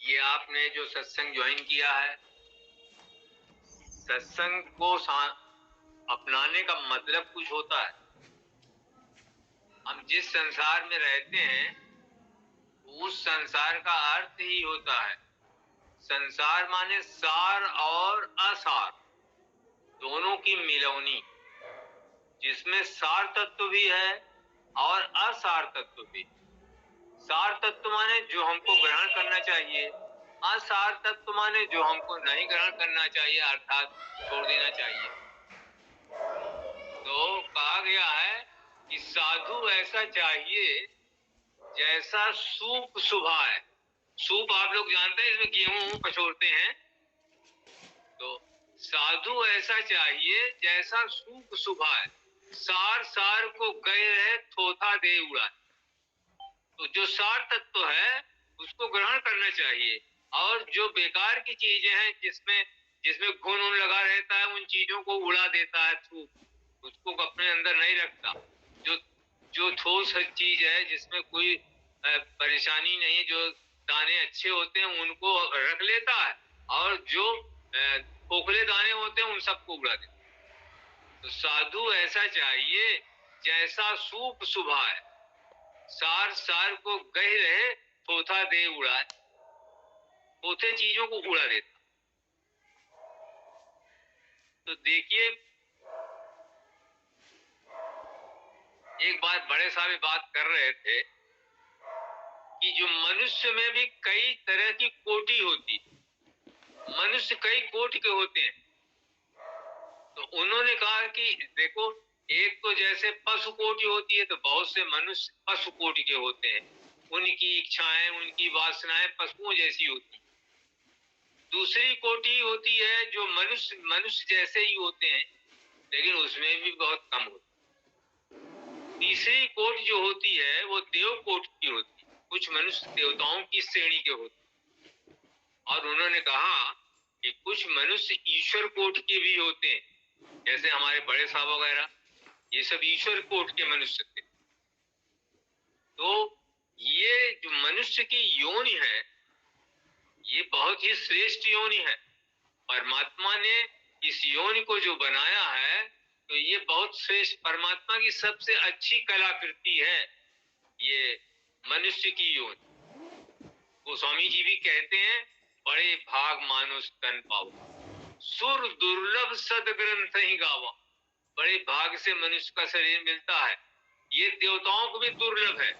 ये आपने जो सत्संग ज्वाइन किया है, सत्संग को अपनाने का मतलब कुछ होता है। हम जिस संसार में रहते हैं उस संसार का अर्थ ही होता है। संसार माने सार और असार दोनों की मिलौनी, जिसमें सार तत्व भी है और असार तत्व भी। सार तत्व माने जो हमको ग्रहण करना चाहिए, असार तत्व माने जो हमको नहीं ग्रहण करना चाहिए, अर्थात छोड़ देना चाहिए। तो कहा गया है कि साधु ऐसा चाहिए जैसा सूप सुभाए। सूप आप लोग जानते हैं, इसमें गेहूं पछोड़ते हैं। तो साधु ऐसा चाहिए जैसा सूप सुभाए, सार सार को गए रहे थोथा दे उड़ाए। तो जो सार तत्व है उसको ग्रहण करना चाहिए, और जो बेकार की चीजें हैं जिसमें जिसमें खून उन लगा रहता है, उन चीजों को उड़ा देता है थूक, उसको अपने अंदर नहीं रखता। जो जो ठोस चीज है जिसमें कोई परेशानी नहीं, जो दाने अच्छे होते हैं उनको रख लेता है, और जो खोखले दाने होते हैं उन सबको उड़ा देता है। तो साधु ऐसा चाहिए जैसा सूप सुभाए, सार सार को गह रहे थोथा दे उड़ाए। थोथे चीजों को उड़ा देता। तो देखिए, एक बात बड़े साहब बात कर रहे थे कि जो मनुष्य में भी कई तरह की कोटि होती, मनुष्य कई कोटि के होते हैं। तो उन्होंने कहा कि देखो, एक तो जैसे पशु कोटि होती है, तो बहुत से मनुष्य पशु कोटि के होते हैं, उनकी इच्छाएं उनकी वासनाएं पशुओं जैसी होती। दूसरी कोटि होती है जो मनुष्य मनुष्य जैसे ही होते हैं, लेकिन उसमें भी बहुत कम होती। तीसरी कोटि जो होती है वो देव कोटि की होती है, कुछ मनुष्य देवताओं की श्रेणी के होते। और उन्होंने कहा कि कुछ मनुष्य ईश्वर कोटि के भी होते हैं, जैसे हमारे बड़े साहब वगैरह, ये सब ईश्वर कोटि के मनुष्य थे। तो ये जो मनुष्य की योनि है, ये बहुत ही श्रेष्ठ योनि है। परमात्मा ने इस योनि को जो बनाया है, तो ये बहुत श्रेष्ठ, परमात्मा की सबसे अच्छी कलाकृति है ये मनुष्य की योनि। गोस्वामी जी भी कहते हैं, बड़े भाग मानुष तन पावा, सुर दुर्लभ सदग्रंथ ही गावा। बड़े भाग से मनुष्य का शरीर मिलता है, ये देवताओं को भी दुर्लभ है।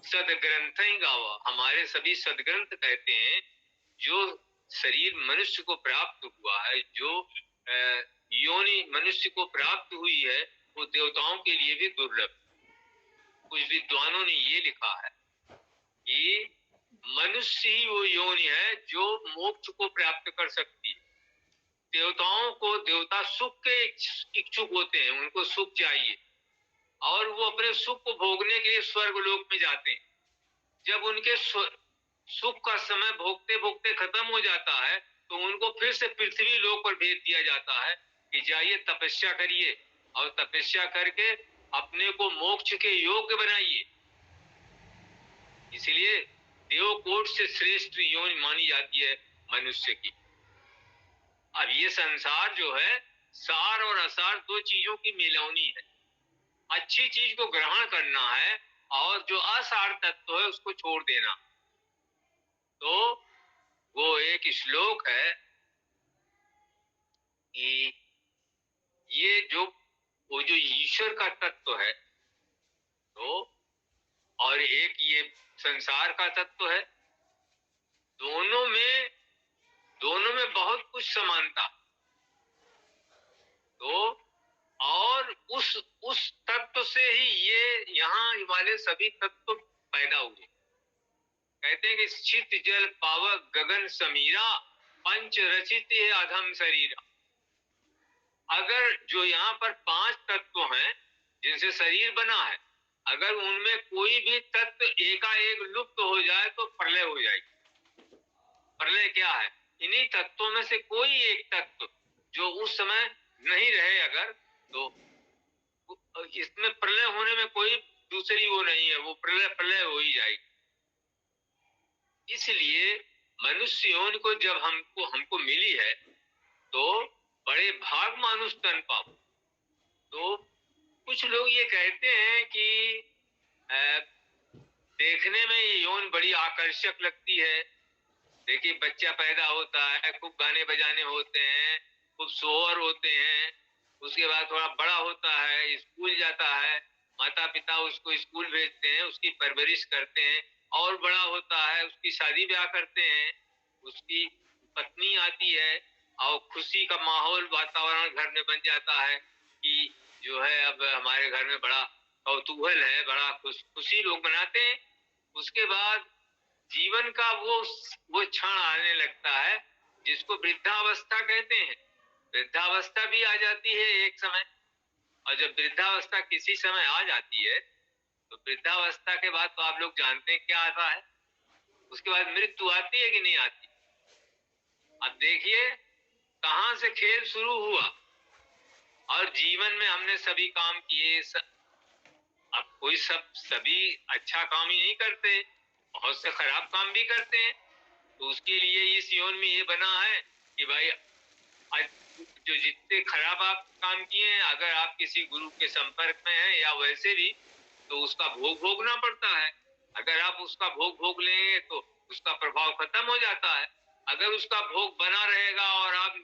सदग्रंथ ही गावा, हमारे सभी सदग्रंथ कहते हैं जो शरीर मनुष्य को प्राप्त हुआ है, जो योनि मनुष्य को प्राप्त हुई है, वो देवताओं के लिए भी दुर्लभ। कुछ विद्वानों ने ये लिखा है कि मनुष्य ही वो योनि है जो मोक्ष को प्राप्त कर सकती है। देवताओं को, देवता सुख के इच्छुक होते हैं, उनको सुख चाहिए, और वो अपने सुख को भोगने के लिए स्वर्ग लोक में जाते हैं। जब उनके सुख का समय भोगते भोगते खत्म हो जाता है, तो उनको फिर से पृथ्वी लोक पर भेज दिया जाता है कि जाइए तपस्या करिए, और तपस्या करके अपने को मोक्ष के योग्य बनाइए। इसलिए देवकोट से श्रेष्ठ योनि मानी जाती है मनुष्य की। अब ये संसार जो है, सार और असार दो चीजों की मिलौनी है। अच्छी चीज को ग्रहण करना है, और जो असार तत्व है उसको छोड़ देना। तो वो एक श्लोक है कि ये जो वो जो ईश्वर का तत्व है, तो और एक ये संसार का तत्व है, दोनों में बहुत कुछ समानता। तो और उस तत्व से ही ये यहाँ वाले सभी तत्व पैदा हुए। कहते हैं कि छित जल पावक गगन समीरा, पंच रचित है अधम शरीरा। अगर जो यहाँ पर पांच तत्व हैं जिनसे शरीर बना है, अगर उनमें कोई भी तत्व एकाएक लुप्त हो जाए तो प्रलय हो जाएगी। प्रलय क्या है? इन्हीं तत्वों में से कोई एक तत्व जो उस समय नहीं रहे अगर, तो इसमें प्रलय होने में कोई दूसरी वो नहीं है, वो प्रलय हो ही जाएगी। इसलिए मनुष्य योनि को जब हमको मिली है तो बड़े भाग मानुष तन पाओ। तो कुछ लोग ये कहते हैं कि देखने में ये यौन बड़ी आकर्षक लगती है। देखिए, बच्चा पैदा होता है, खूब गाने बजाने होते हैं, खूब शोहर होते हैं, उसके बाद थोड़ा बड़ा होता है, स्कूल जाता है, माता पिता उसको स्कूल भेजते हैं, उसकी परवरिश करते हैं, और बड़ा होता है, उसकी शादी ब्याह करते हैं, उसकी पत्नी आती है और खुशी का माहौल वातावरण घर में बन जाता है कि जो है अब हमारे घर में बड़ा कौतूहल है, बड़ा खुशी लोग मनाते हैं। उसके बाद जीवन का वो क्षण आने लगता है जिसको वृद्धावस्था कहते हैं। वृद्धावस्था भी आ जाती है एक समय, और जब वृद्धावस्था किसी समय आ जाती है तो वृद्धावस्था के बाद तो आप लोग जानते हैं क्या आता है, उसके बाद मृत्यु आती है कि नहीं आती। अब देखिए कहां से खेल शुरू हुआ, और जीवन में हमने सभी काम किए। अब कोई सभी अच्छा काम ही नहीं करते, बहुत से खराब काम भी करते हैं। तो उसके लिए इस यौन में ये बना है कि भाई जो जितने खराब आप काम किए हैं, अगर आप किसी गुरु के संपर्क में हैं या वैसे भी, तो उसका भोग भोगना पड़ता है। अगर आप उसका भोग भोग लेंगे तो उसका प्रभाव खत्म हो जाता है। अगर उसका भोग बना रहेगा और आप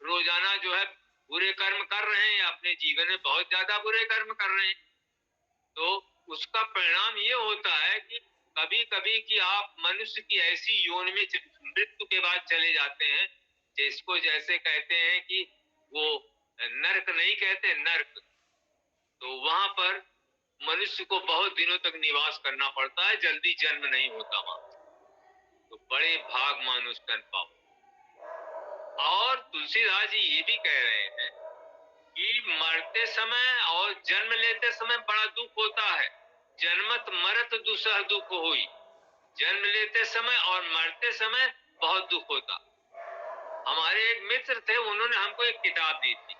रोजाना जो है बुरे कर्म कर रहे हैं, अपने जीवन में बहुत ज्यादा बुरे कर्म कर रहे हैं, तो उसका परिणाम ये होता है कि कभी कभी कि आप मनुष्य की ऐसी योनि में मृत्यु के बाद चले जाते हैं, जिसको जैसे कहते हैं कि वो नरक नहीं कहते, नरक। तो वहां पर मनुष्य को बहुत दिनों तक निवास करना पड़ता है, जल्दी जन्म नहीं होता वहां। तो बड़े भाग मानुष तन पाओ। और तुलसीदास जी ये भी कह रहे हैं कि मरते समय और जन्म लेते समय बड़ा दुख होता है। जन्मत मरत दुसह दुख हुई। जन्म लेते समय और मरते समय बहुत दुख होता। हमारे एक मित्र थे, उन्होंने हमको एक किताब दी थी।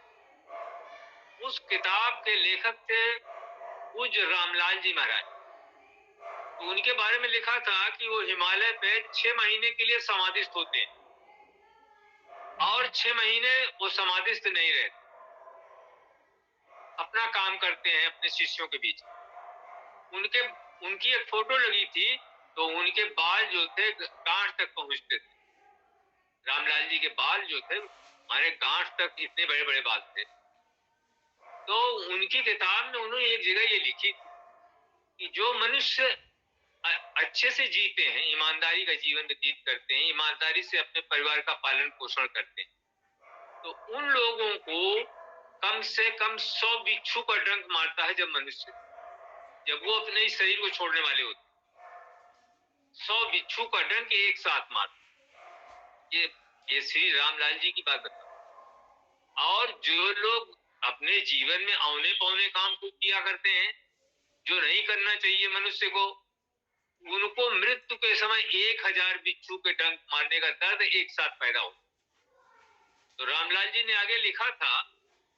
उस किताब के लेखक थे पूज्य रामलाल जी महाराज। तो उनके बारे में लिखा था कि वो हिमालय पे 6 महीने के लिए समाधिस्थ होते हैं, और 6 महीने वो समाधिस्थ नहीं रहते, अपना काम करते हैं अपने शिष्यों के बीच। उनकी एक फोटो लगी थी, तो उनके बाल जो थे गांठ तक पहुंचते थे। रामलाल जी के बाल जो थे हमारे गांठ तक इतने बड़े बड़े बाल थे। तो उनकी किताब में उन्होंने एक जगह ये लिखी कि जो मनुष्य अच्छे से जीते हैं, ईमानदारी का जीवन व्यतीत करते हैं, ईमानदारी से अपने परिवार का पालन पोषण करते हैं, तो उन लोगों को कम से कम 100 बिच्छू का डंक मारता है जब वो अपने इस शरीर को छोड़ने वाले होते। 100 बिच्छू का डंक एक साथ मारता। ये श्री रामलाल जी की बात बता। और जो लोग अपने जीवन में औने पौने काम को किया करते हैं, जो नहीं करना चाहिए मनुष्य को, उनको मृत्यु के समय 1000 बिच्छू के डंक मारने का दर्द एक साथ पैदा हो। तो रामलाल जी ने आगे लिखा था,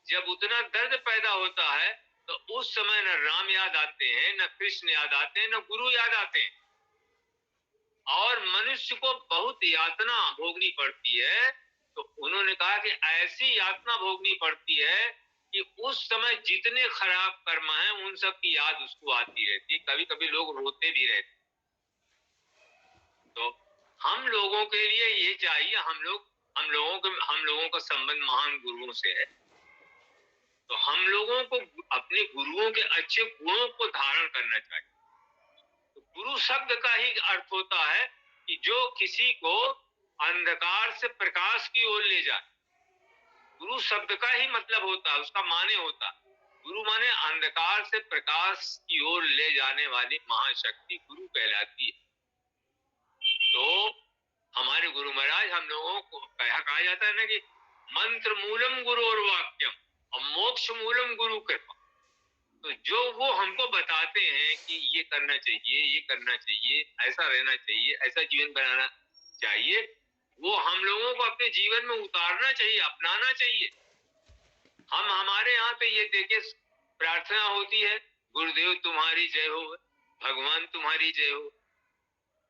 जब उतना दर्द पैदा होता है तो उस समय न राम याद आते हैं, न कृष्ण याद आते हैं, न गुरु याद आते हैं, और मनुष्य को बहुत यातना भोगनी पड़ती है। तो उन्होंने कहा कि ऐसी यातना भोगनी पड़ती है कि उस समय जितने खराब कर्म हैं उन सब की याद उसको आती रहती है, कभी कभी लोग रोते भी रहते। तो हम लोगों के लिए ये चाहिए, हम लोगों का संबंध महान गुरुओं से है, तो हम लोगों को अपने गुरुओं के अच्छे गुणों को धारण करना चाहिए। तो गुरु शब्द का ही अर्थ होता है कि जो किसी को अंधकार से प्रकाश की ओर ले जाए। गुरु शब्द का ही मतलब होता है, उसका माने होता है, गुरु माने अंधकार से प्रकाश की ओर ले जाने वाली महाशक्ति गुरु कहलाती है। तो हमारे गुरु महाराज, हम लोगों को कहा जाता है ना कि मंत्र मूलम गुरु और वाक्यम और मोक्ष मूलम गुरु कृपा। तो जो वो हमको बताते हैं कि ये करना चाहिए, ये करना चाहिए, ऐसा रहना चाहिए, ऐसा जीवन बनाना चाहिए, वो हम लोगों को अपने जीवन में उतारना चाहिए, अपनाना चाहिए। हमारे यहाँ पे ये देखे प्रार्थना होती है, गुरुदेव तुम्हारी जय हो, भगवान तुम्हारी जय हो।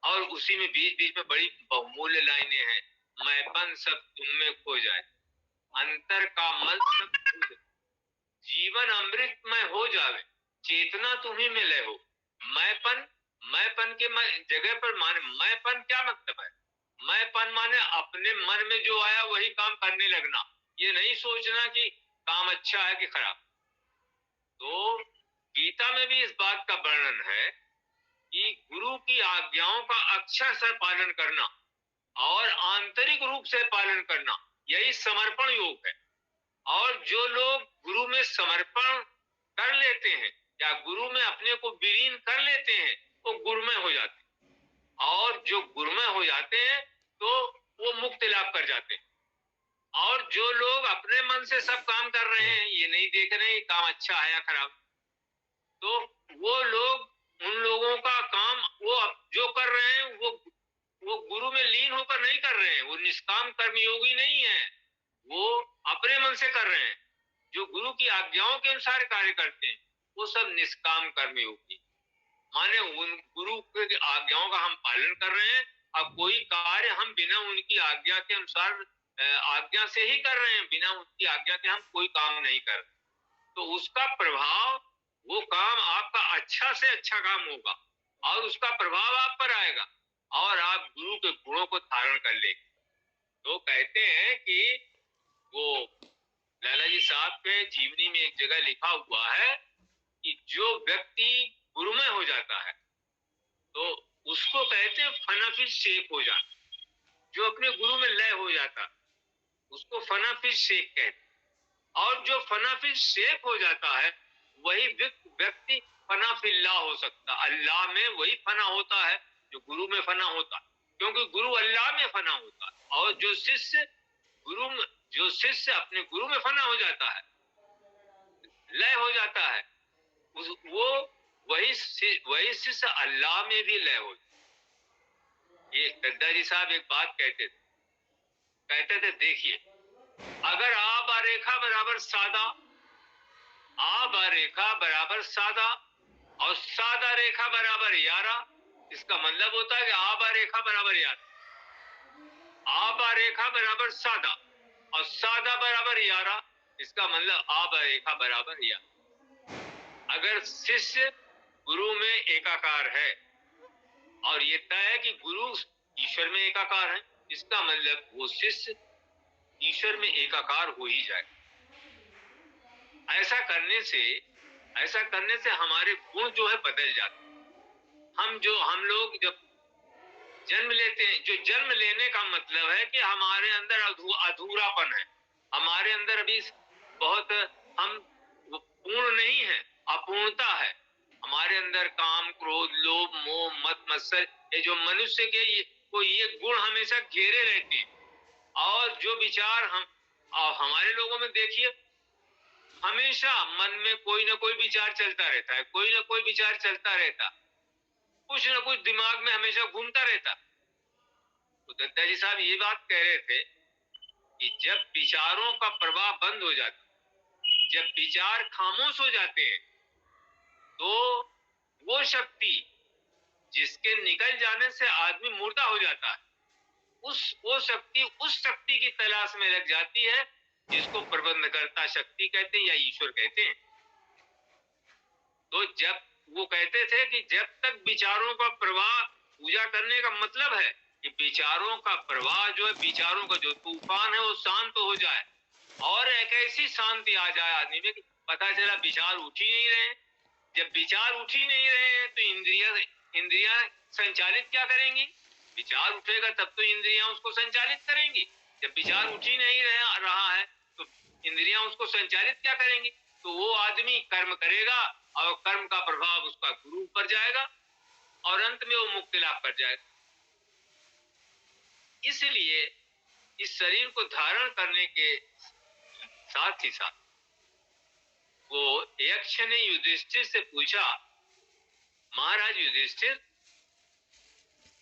और उसी में बीच बीच में बड़ी बहुमूल्य लाइनें हैं। मैंपन सब तुम में खो जाए, अंतर का मल सब खो जाए, जीवन अमृतमय हो जावे, चेतना तुम्ही में लय हो। मैंपन, मैंपन के जगह पर माने मैंपन क्या मतलब है? मैंपन माने अपने मन में जो आया वही काम करने लगना, ये नहीं सोचना कि काम अच्छा है कि खराब। तो गीता में भी इस बात का वर्णन है कि गुरु की आज्ञाओं का अक्षर से पालन करना और आंतरिक रूप से पालन करना, यही समर्पण योग है। और जो लोग गुरु में समर्पण कर लेते हैं या गुरु में अपने को विलीन कर लेते हैं, वो गुरुमय हो जाते हैं। और जो गुरुमय हो जाते हैं तो वो मुक्ति लाभ कर जाते हैं। और जो लोग अपने मन से सब काम कर रहे हैं, ये नहीं देख रहे हैं काम अच्छा है या खराब, तो वो लोग, उन लोगों का काम वो जो कर रहे हैं वो गुरु में लीन होकर नहीं कर रहे हैं, वो निष्काम कर्मयोगी नहीं है, वो अपने मन से कर रहे हैं। जो गुरु की आज्ञाओं के अनुसार कार्य करते हैं वो सब निष्काम कर्मयोगी, माने उन गुरु की आज्ञाओं का हम पालन कर रहे हैं। अब कोई कार्य हम बिना उनकी आज्ञा के अनुसार आज्ञा से ही कर रहे हैं, बिना उनकी आज्ञा के हम कोई काम नहीं कर रहे, तो उसका प्रभाव, वो काम आपका अच्छा से अच्छा काम होगा और उसका प्रभाव आप पर आएगा और आप गुरु के गुणों को धारण कर लेंगे। तो कहते हैं कि वो लाला जी साहब के जीवनी में एक जगह लिखा हुआ है कि जो व्यक्ति गुरुमय हो जाता है तो उसको कहते हैं फनाफिल शेख हो जाता, जो अपने गुरु में लय हो जाता उसको फनाफिल शेख कहते हैं। और जो फनाफिल शेख हो जाता है वही व्यक्ति फनाफिल्लाह हो सकता, अल्लाह में वही फना होता है जो गुरु में फना होता है, क्योंकि गुरु अल्लाह में फना होता है। और जो शिष्य अपने गुरु में फना हो जाता है, लय हो जाता है, वो वही शिष्य अल्लाह में भी लय हो। ये गद्दारी साहब एक बात कहते थे देखिए, अगर आ बा रेखा बराबर सादा, आ बा रेखा बराबर सादा और सादा रेखा बराबर यारा, इसका मतलब होता है कि आ बा रेखा बराबर यारा, आ बा रेखा बराबर सादा और सादा बराबर यारा, इसका मतलब आ बा रेखा बराबर यारा। अगर शिष्य गुरु में एकाकार है और ये तय है कि गुरु ईश्वर में एकाकार है, इसका मतलब वो शिष्य ईश्वर में एकाकार हो ही जाए। ऐसा करने से हमारे गुण जो है बदल जाते हैं। हम लोग जब जन्म लेते हैं, जो जन्म लेने का मतलब है कि हमारे अंदर अधूरापन है, हमारे अंदर अभी बहुत हम पूर्ण नहीं है, अपूर्णता है हमारे अंदर। काम, क्रोध, लोभ, मोह, मद मत्सर, ये जो मनुष्य के ये गुण हमेशा घेरे रहते हैं। और जो विचार हमारे लोगों में देखिए, हमेशा मन में कोई ना कोई विचार चलता रहता है, कोई ना कोई विचार चलता रहता, कुछ ना कुछ दिमाग में हमेशा घूमता रहता। तो दत्ता जी साहब ये बात कह रहे थे कि जब विचारों का प्रवाह बंद हो जाता, जब विचार खामोश हो जाते हैं, तो वो शक्ति जिसके निकल जाने से आदमी मुर्दा हो जाता है, वो शक्ति की तलाश में लग जाती है, जिसको प्रबंधकर्ता शक्ति कहते हैं या ईश्वर कहते हैं। तो जब वो कहते थे कि जब तक विचारों का प्रवाह, पूजा करने का मतलब है कि विचारों का प्रवाह जो है, विचारों का जो तूफान है वो शांत हो जाए और एक ऐसी शांति आ जाए आदमी में कि पता चला विचार उठ ही नहीं रहे। जब विचार उठ ही नहीं रहे हैं तो इंद्रियां संचालित क्या करेंगी? विचार उठेगा तब तो इंद्रियां उसको संचालित करेंगी। जब विचार उठ ही नहीं रहा है तो इंद्रियां उसको संचालित क्या करेंगी? तो वो आदमी कर्म करेगा और कर्म का प्रभाव उसका गुरु पर जाएगा और अंत में वो मुक्ति लाभ कर जाएगा। इसलिए इस शरीर को धारण करने के साथ ही साथ वो यक्ष ने युधिष्ठिर से पूछा, महाराज युधिष्ठिर,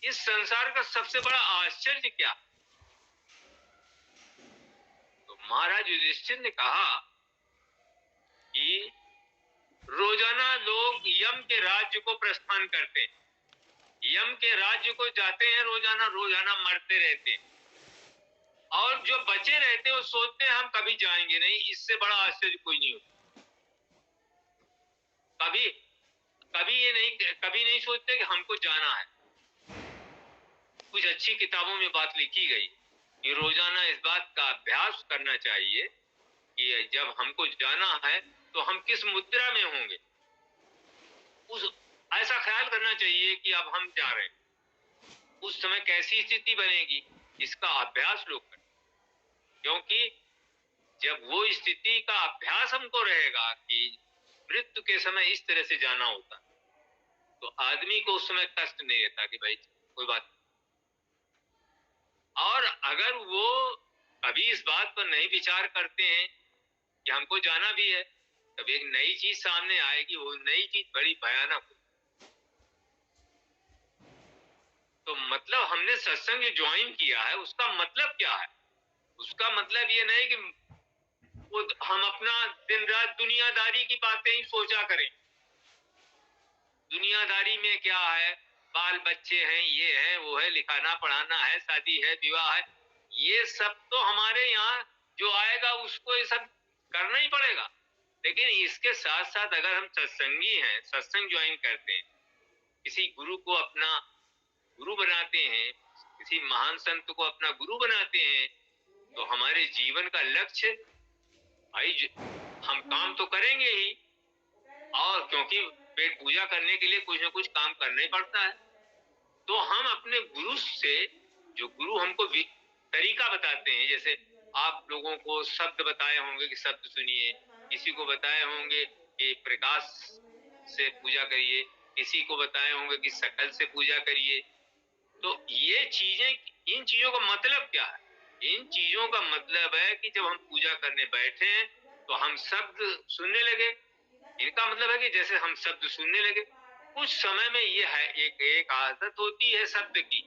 इस संसार का सबसे बड़ा आश्चर्य क्या? तो महाराज युधिष्ठिर ने कहा कि रोजाना लोग यम के राज्य को प्रस्थान करते हैं यम के राज्य को जाते हैं, रोजाना रोजाना मरते रहते हैं, और जो बचे रहते हैं वो सोचते हैं हम कभी जाएंगे नहीं। इससे बड़ा आश्चर्य कोई नहीं होता। कभी कभी नहीं सोचते कि हमको जाना है। कुछ अच्छी किताबों में बात लिखी गई कि रोजाना इस बात का अभ्यास करना चाहिए कि जब हमको जाना है तो हम किस मुद्रा में होंगे। ऐसा ख्याल करना चाहिए कि अब हम जा रहे हैं, उस समय कैसी स्थिति बनेगी, इसका अभ्यास लोग करें। क्योंकि जब वो स्थिति का अभ्यास हमको रहेगा कि मृत्यु के समय इस तरह से जाना होता, तो आदमी को उस समय कष्ट नहीं रहता कि भाई कोई बात नहीं। और अगर वो कभी इस बात पर नहीं विचार करते हैं कि हमको जाना भी है, तब एक नई चीज सामने आएगी, वो नई चीज बड़ी भयानक हो। तो मतलब हमने सत्संग ज्वाइन किया है, उसका मतलब क्या है? उसका मतलब ये नहीं कि वो हम अपना दिन रात दुनियादारी की बातें ही सोचा करें। दुनियादारी में क्या है, बाल बच्चे हैं, ये है वो है, लिखाना पढ़ाना है, शादी है, विवाह है, ये सब तो हमारे यहाँ जो आएगा उसको ये सब करना ही पड़ेगा। लेकिन इसके साथ साथ अगर हम सत्संगी हैं, सत्संग ज्वाइन करते हैं, किसी गुरु को अपना गुरु बनाते हैं, किसी महान संत को अपना गुरु बनाते हैं, तो हमारे जीवन का लक्ष्य, भाई हम काम तो करेंगे ही, और क्योंकि पेट पूजा करने के लिए कुछ न कुछ काम करना ही पड़ता है, तो हम अपने गुरु से, जो गुरु हमको तरीका बताते हैं, जैसे आप लोगों को शब्द बताए होंगे कि शब्द सुनिए, किसी को बताए होंगे कि प्रकाश से पूजा करिए, किसी को बताए होंगे कि सकल से पूजा करिए। तो ये चीजें, इन चीजों का मतलब क्या है? इन चीजों का मतलब है कि जब हम पूजा करने बैठे हैं तो हम शब्द सुनने लगे। इनका मतलब है कि जैसे हम शब्द सुनने लगे, कुछ समय में ये है एक आदत होती है शब्द की।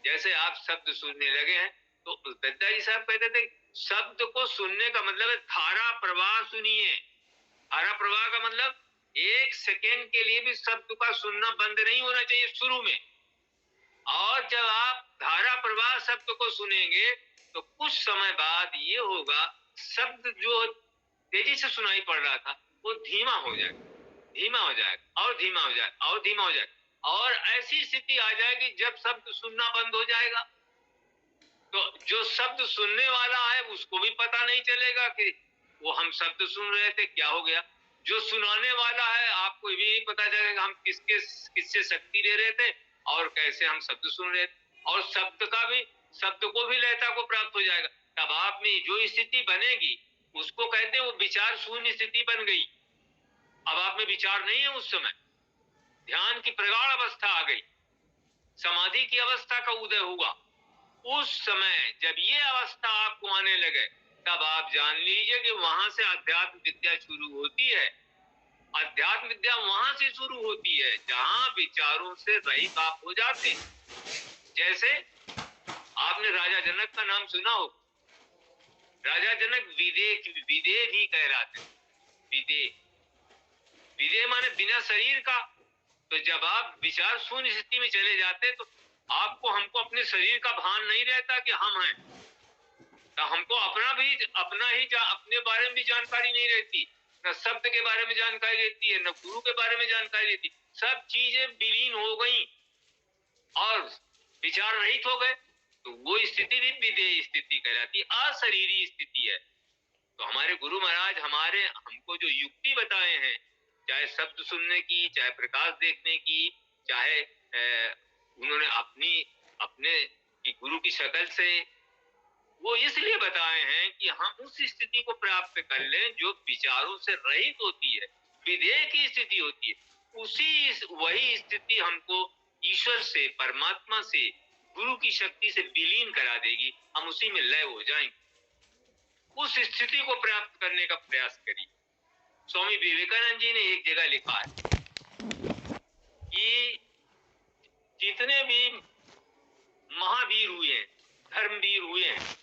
जैसे आप शब्द सुनने लगे हैं, तो दद्दा जी साहब कहते थे शब्द को सुनने का मतलब है धारा प्रवाह सुनिए। धारा प्रवाह का मतलब एक सेकेंड के लिए भी शब्द का सुनना बंद नहीं होना चाहिए शुरू में। और जब आप धारा प्रवाह शब्द को सुनेंगे तो कुछ समय बाद ये होगा, शब्द जो तेजी से सुनाई पड़ रहा था वो धीमा हो जाएगा, धीमा हो जाएगा, और धीमा हो जाएगा, और धीमा हो जाएगा, और ऐसी स्थिति आ जाएगी जब शब्द सुनना बंद हो जाएगा। तो जो शब्द सुनने वाला है उसको भी पता नहीं चलेगा कि वो हम शब्द सुन रहे थे, क्या हो गया। जो सुनाने वाला है आपको भी नहीं पता चलेगा हम किससे शक्ति ले रहे थे और कैसे हम शब्द सुन रहे थे। और शब्द को भी लयता को प्राप्त हो जाएगा। तब आप में जो स्थिति बनेगी उसको कहते हैं वो विचार शून्य स्थिति बन गई। अब आप में विचार नहीं है, उस समय ध्यान की प्रगाढ़ अवस्था आ गई, समाधि की अवस्था का उदय हुआ। उस समय जब ये अवस्था आपको आने लगे, तब आप जान लीजिए कि वहां से अध्यात्म विद्या शुरू होती है। अध्यात्म विद्या वहां से शुरू होती है जहां विचारों से रहित आप हो जाते हैं। जैसे आपने राजा जनक का नाम सुना हो। राजा जनक विदेह भी कह रहा था। विदेह माने बिना शरीर का। तो जब आप विचार शून्य स्थिति में चले जाते तो आपको हमको अपने शरीर का भान नहीं रहता कि हम हैं। तो हमको अपने बारे में भी जानकारी नहीं रहती, न शब्द के बारे में जानकारी रहती है, न गुरु के बारे में जानकारी रहती। सब चीजें विलीन हो गई और विचार रहित हो गए। तो वो स्थिति भी विदेह स्थिति कहलाती है, अशरीरी स्थिति है। तो हमारे गुरु महाराज हमको जो युक्ति बताए हैं, चाहे शब्द सुनने की, चाहे प्रकाश देखने की, चाहे उन्होंने अपने गुरु की शक्ल से, वो इसलिए बताए हैं कि हम उस स्थिति को प्राप्त कर लें जो विचारों से रहित होती है, विदेह की स्थिति होती है। वही स्थिति हमको ईश्वर से, परमात्मा से, गुरु की शक्ति से विलीन करा देगी। हम उसी में लय हो जाएंगे। उस स्थिति को प्राप्त करने का प्रयास करिए। स्वामी विवेकानंद जी ने एक जगह लिखा है कि जितने भी महावीर हुए हैं, धर्मवीर हुए हैं,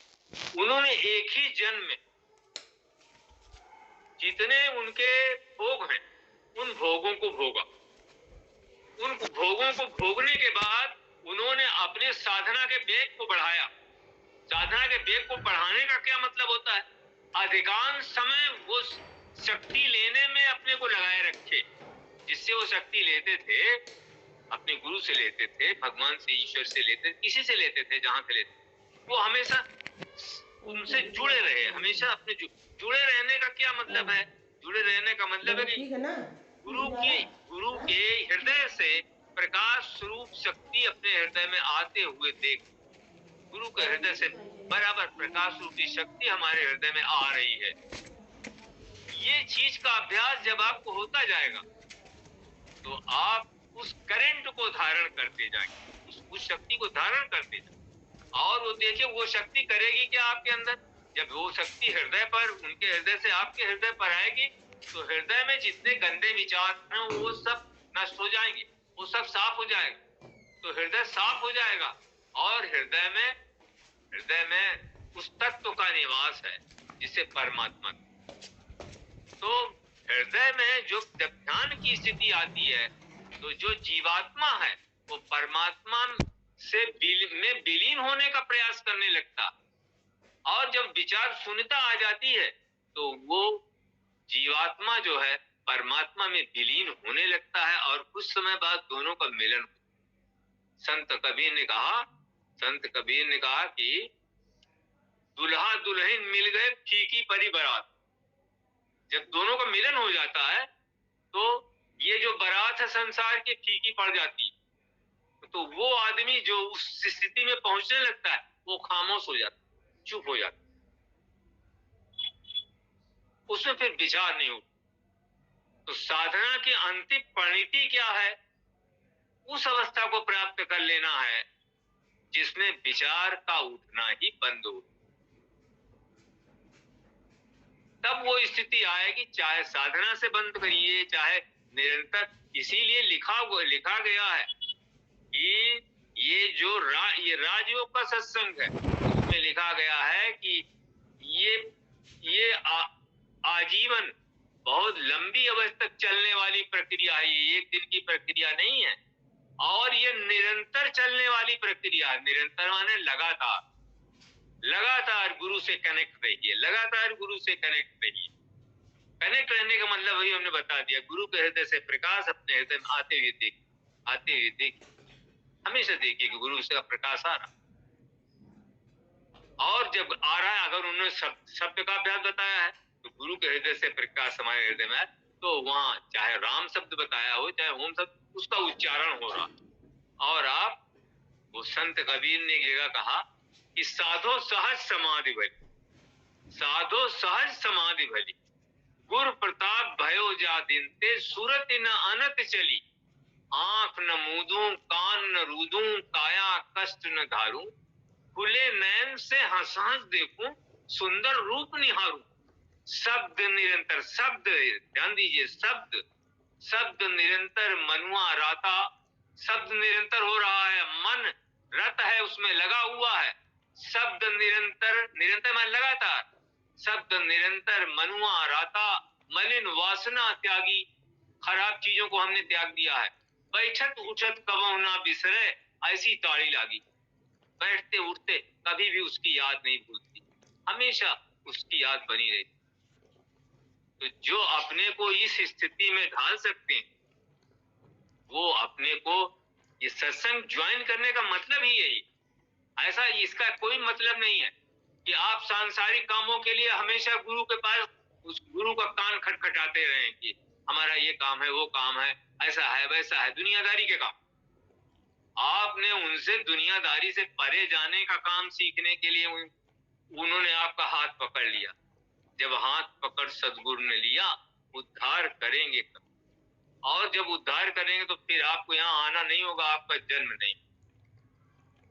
उन्होंने एक ही जन्म में जितने उनके भोग हैं उन भोगों को भोगा। उन भोगों को भोगने के बाद उन्होंने अपने साधना के वेग को बढ़ाया। साधना के वेग को बढ़ाने का क्या मतलब होता है? अधिकांश समय वो शक्ति लेने में अपने को लगाए रखे। जिससे वो शक्ति लेते थे, अपने गुरु से लेते थे, भगवान से, ईश्वर से लेते, किसी से लेते थे, जहां से लेते, वो हमेशा उनसे जुड़े रहे। हमेशा अपने जुड़े रहने का क्या मतलब है? जुड़े रहने का मतलब है कि गुरु के हृदय से प्रकाश स्वरूप शक्ति अपने हृदय में आते हुए देख। गुरु के हृदय से बराबर प्रकाश रूपी शक्ति हमारे हृदय में आ रही है। ये चीज का अभ्यास जब आपको होता जाएगा तो आप उस करंट को धारण करते जाएंगे, उस शक्ति को धारण करते जाएंगे। और वो देखिए वो शक्ति करेगी क्या आपके अंदर? जब वो शक्ति हृदय पर, उनके हृदय से आपके हृदय पर आएगी तो हृदय में जितने गंदे विचार हैं वो सब नष्ट हो जाएंगे, वो सब साफ हो जाएगा। तो हृदय साफ हो जाएगा और हृदय में उस तत्व का निवास है जिसे परमात्मा। तो हृदय में जो जब ध्यान की स्थिति आती है तो जो जीवात्मा है वो परमात्मा से में विलीन होने का प्रयास करने लगता। और जब विचार शून्यता आ जाती है तो वो जीवात्मा जो है परमात्मा में विलीन होने लगता है और कुछ समय बाद दोनों का मिलन। संत कबीर ने कहा कि दुल्हा दुल्हन मिल गए फीकी परी बारात। जब दोनों का मिलन हो जाता है तो ये जो बारात है संसार की फीकी पड़ जाती है। तो वो आदमी जो उस स्थिति में पहुंचने लगता है वो खामोश हो जाता, चुप हो जाता, उसमें फिर विचार नहीं होता। तो साधना की अंतिम परिणति क्या है? उस अवस्था को प्राप्त कर लेना है जिसमें विचार का उठना ही बंद हो। तब वो स्थिति आएगी, चाहे साधना से बंद करिए चाहे निरंतर। इसीलिए लिखा गया है कि ये राजयोग का सत्संग है, उसमें लिखा गया है कि ये आजीवन बहुत लंबी अवस्था तक चलने वाली प्रक्रिया है, ये एक दिन की प्रक्रिया नहीं है। और ये निरंतर चलने वाली प्रक्रिया है। निरंतर माने लगातार, लगातार गुरु से कनेक्ट रहिए, लगातार गुरु से कनेक्ट रहिए। कनेक्ट रहने का मतलब वही हमने बता दिया, गुरु के हृदय से प्रकाश अपने हृदय में आते हुए देखिए, हमेशा देखिए कि गुरु से प्रकाश आ रहा। और जब आ रहा है, अगर उन्होंने शब्द का अभ्यास बताया है तो गुरु के हृदय से प्रकाश हमारे हृदय में है, तो वहां चाहे राम शब्द बताया हो चाहे ओम शब्द, उसका उच्चारण हो रहा। और आप वो संत कबीर ने एक जगह कहा कि साधो सहज समाधि भली, साधो सहज समाधि भली, गुर प्रताप भयो जा दिन ते सूरत न अनत चली, आंख न मूदूं कान न रूदूं काया कष्ट न धारूं, खुले नयन से हंस हंस देखूं सुंदर रूप निहारूं। शब्द निरंतर, शब्द ध्यान दीजिए, शब्द निरंतर मनुआ राता, शब्द निरंतर हो रहा है, मन रत है उसमें लगा हुआ है। शब्द निरंतर मन लगातार, शब्द निरंतर मनुआ राता, मलिन वासना त्यागी, खराब चीजों को हमने त्याग दिया है। बैठत उठत कबहु ना बिसरे, ऐसी ताड़ी लागी। बैठते उठते कभी भी उसकी याद नहीं भूलती, हमेशा उसकी याद बनी रहती। तो जो अपने को इस स्थिति में ढाल सकते हैं वो अपने को, ये सत्संग ज्वाइन करने का मतलब ही यही। ऐसा इसका कोई मतलब नहीं है कि आप सांसारिक कामों के लिए हमेशा गुरु के पास उस गुरु का कान खटखटाते रहें कि हमारा ये काम है, वो काम है, ऐसा है वैसा है, दुनियादारी के काम। आपने उनसे दुनियादारी से परे जाने का काम सीखने के लिए उन्होंने आपका हाथ पकड़ लिया। जब हाथ पकड़ सदगुरु ने लिया, उद्धार करेंगे। और जब उद्धार करेंगे तो फिर आपको यहाँ आना नहीं होगा, आपका जन्म नहीं,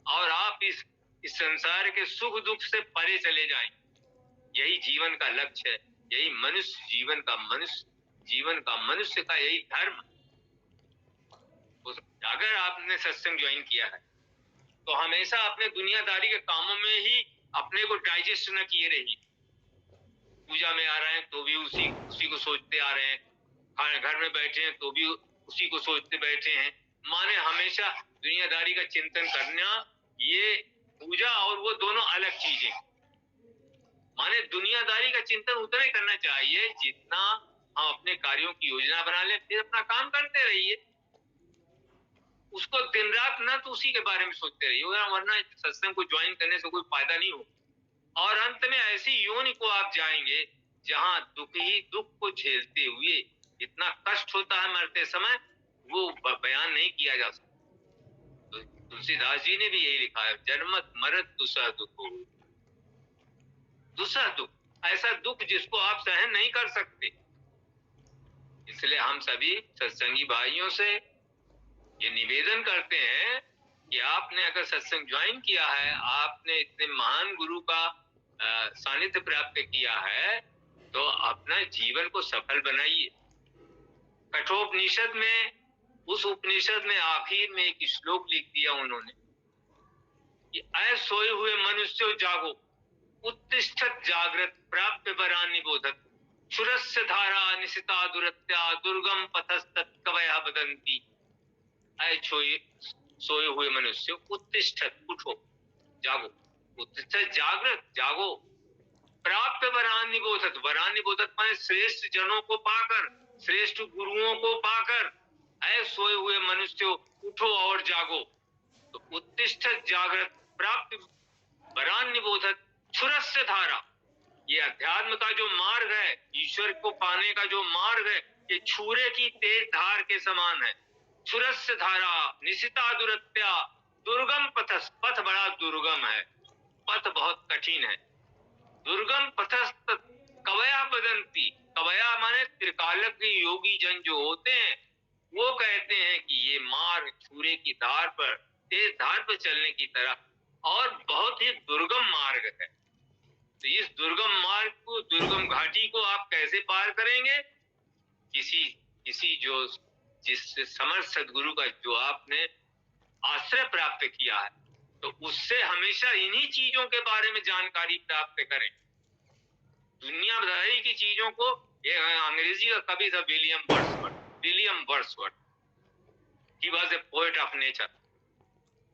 और आप इस संसार के सुख दुख से परे चले जाएंगे। यही जीवन का लक्ष्य है, यही मनुष्य जीवन का मनुष्य का यही धर्म। अगर आपने सत्संग ज्वाइन किया है तो हमेशा अपने दुनियादारी के कामों में ही अपने को डाइजेस्ट न किए रहिए। पूजा में आ रहे हैं तो भी उसी को सोचते आ रहे हैं, घर में बैठे हैं तो भी उसी को सोचते बैठे हैं, माने हमेशा दुनियादारी का चिंतन करना, ये पूजा और वो दोनों अलग चीजें। माने दुनियादारी का चिंतन उतना ही करना चाहिए जितना हम अपने कार्यों की योजना बना लें, फिर अपना काम करते रहिए। उसको दिन रात ना तो उसी के बारे में सोचते रहिए, वरना सत्संग को ज्वाइन करने से कोई फायदा नहीं हो। और अंत में ऐसी योनि को आप जाएंगे जहां दुख ही दुख को झेलते हुए इतना कष्ट होता है मरते समय, वो बयान नहीं किया जा सकता। तो तुलसीदास जी ने भी यही लिखा है, जन्मत मरत दुसह दुख। दूसरा दुख, ऐसा दुख जिसको आप सहन नहीं कर सकते। इसलिए हम सभी सत्संगी भाइयों से ये निवेदन करते हैं कि आपने अगर सत्संग ज्वाइन किया है, आपने इतने महान गुरु का सानिध्य प्राप्त किया है, तो अपना जीवन को सफल बनाइए। कठोपनिषद में, उस उपनिषद में आखिर में एक श्लोक लिख दिया उन्होंने कि ऐ सोए हुए मनुष्यों जागो, उत्तिष्ठत जागृत प्राप्य वरान् निबोधत, क्षुरस्य धारा निशिता दुरत्या दुर्गम पथस्तत् कवयः वदन्ति। ऐ सोए हुए मनुष्य, उत्तिष्ठत, उठो, जागो, उत्तिष्ठत जागृत, जागो, प्राप्य वरान् निबोधत, वरान् निबोधत माने श्रेष्ठ जनों को पाकर, श्रेष्ठ गुरुओं को पाकर, ऐ सोए हुए मनुष्यों उठो और जागो। तो उत्तिष्ठत जागृत प्राप्य वरान् निबोधत, क्षुरस्य धारा, ये अध्यात्म का जो मार्ग है, ईश्वर को पाने का जो मार्ग है, ये छुरे की तेज धार के समान है। क्षुरस्य धारा निशिता दुरत्या दुर्गम पथस, पथ बड़ा दुर्गम है, पथ बहुत कठिन है। दुर्गम पथस्त कवया बदंती, कवया माने त्रिकालज्ञ योगी जन जो होते हैं, वो कहते हैं कि ये मार्ग छुरे की धार पर, तेज धार पर चलने की तरह और बहुत ही दुर्गम मार्ग है। तो इस दुर्गम मार्ग को, दुर्गम घाटी को आप कैसे पार करेंगे? किसी जो जिस समर्थ सदगुरु का जो आपने आश्रय प्राप्त किया है, तो उससे हमेशा इन्हीं चीजों के बारे में जानकारी प्राप्त करें। दुनियादारी की चीजों को, ये अंग्रेजी का कवि था William Wordsworth, William Wordsworth, he was a poet of nature.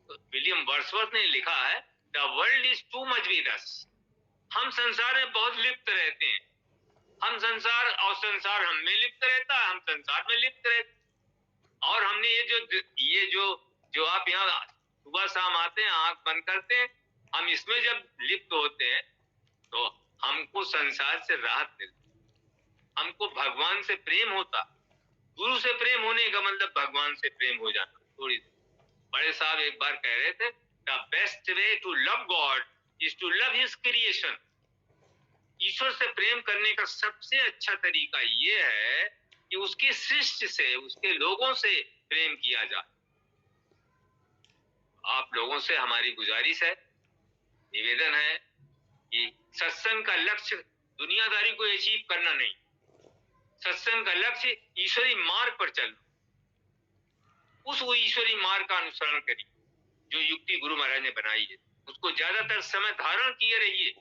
तो विलियम वर्ड्सवर्थ ने लिखा है, the world is too much with us. हम संसार में बहुत लिप्त रहते हैं, हम संसार और संसार हम में लिप्त रहता है, हम संसार में लिप्त रहते हैं। और हमने ये जो आप यहाँ सुबह शाम आते हैं, आंख बंद करते हैं, हम इसमें जब लिप्त होते हैं तो हमको संसार से राहत मिलती, हमको भगवान से प्रेम होता। गुरु से प्रेम होने का मतलब भगवान से प्रेम हो जाना। थोड़ी बड़े साहब एक बार कह रहे थे, the best way to love God is to love his creation. ईश्वर से प्रेम करने का सबसे अच्छा तरीका ये है कि उसकी सृष्टि से, उसके लोगों से प्रेम किया जाए। आप लोगों से हमारी गुजारिश है, निवेदन है कि सत्संग का लक्ष्य दुनियादारी को अचीव करना नहीं, सत्संग का लक्ष्य ईश्वरी मार्ग पर चलना। उस ईश्वरी मार्ग का अनुसरण करिए जो युक्ति गुरु महाराज ने बनाई है, उसको ज्यादातर समय धारण किए रहिए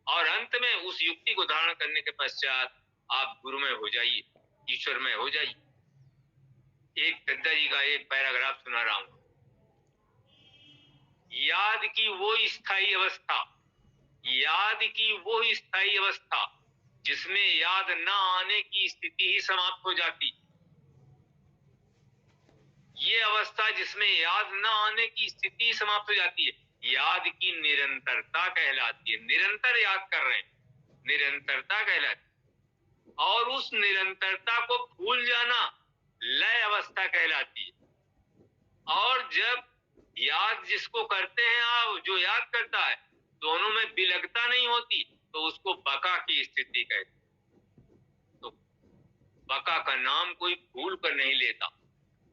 और अंत में उस युक्ति को धारण करने के पश्चात आप गुरुमय हो जाइए, ईश्वरमय हो जाइए। एक दद्दा जी का एक पैराग्राफ सुना रहा हूं, याद की वो स्थायी अवस्था, याद की वो स्थायी अवस्था जिसमें याद न आने की स्थिति ही समाप्त हो जाती। ये अवस्था जिसमें याद न आने की स्थिति समाप्त हो जाती है, याद की निरंतरता कहलाती है। निरंतर याद कर रहे हैं, निरंतरता कहलाती है। और उस निरंतरता को भूल जाना लय अवस्था कहलाती है। और जब याद जिसको करते हैं आप, जो याद करता है, दोनों में विलगता नहीं होती, तो उसको बका की स्थिति कहते हैं। तो बका का नाम कोई भूल कर नहीं लेता।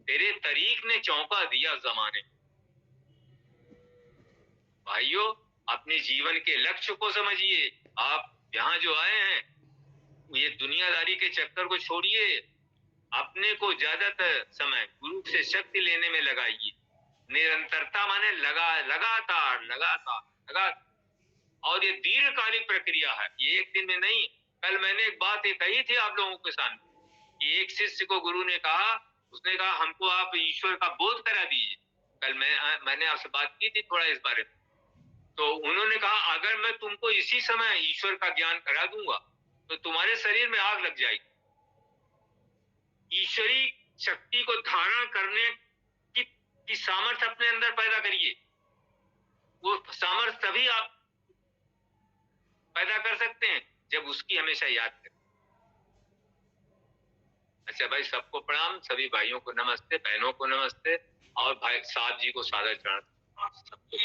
तेरे तरीक ने चौंका दिया जमाने। भाइयों, अपने जीवन के लक्ष्य को समझिए। आप यहाँ जो आए हैं, ये दुनियादारी के चक्कर को छोड़िए, अपने को ज्यादातर समय गुरु से शक्ति लेने में लगाइए। निरंतरता माने लगातार लगातार लगातार। और ये दीर्घकालिक प्रक्रिया है, ये एक दिन में नहीं। कल मैंने एक बात ये कही थी आप लोगों के सामने कि एक शिष्य को गुरु ने कहा उसने कहा हमको आप ईश्वर का बोध करा दीजिए। कल मैंने आपसे बात की थी थोड़ा इस बारे में। तो उन्होंने कहा अगर मैं तुमको इसी समय ईश्वर का ज्ञान करा दूंगा तो तुम्हारे शरीर में आग लग जाएगी। ईश्वरी शक्ति को धारण करने की सामर्थ्य अपने अंदर पैदा करिए। वो सामर्थ्य तभी आप पैदा कर सकते हैं जब उसकी हमेशा याद करें। अच्छा भाई, सबको प्रणाम, सभी भाइयों को नमस्ते, बहनों को नमस्ते, और भाई साहब जी को सादर चरण सबको।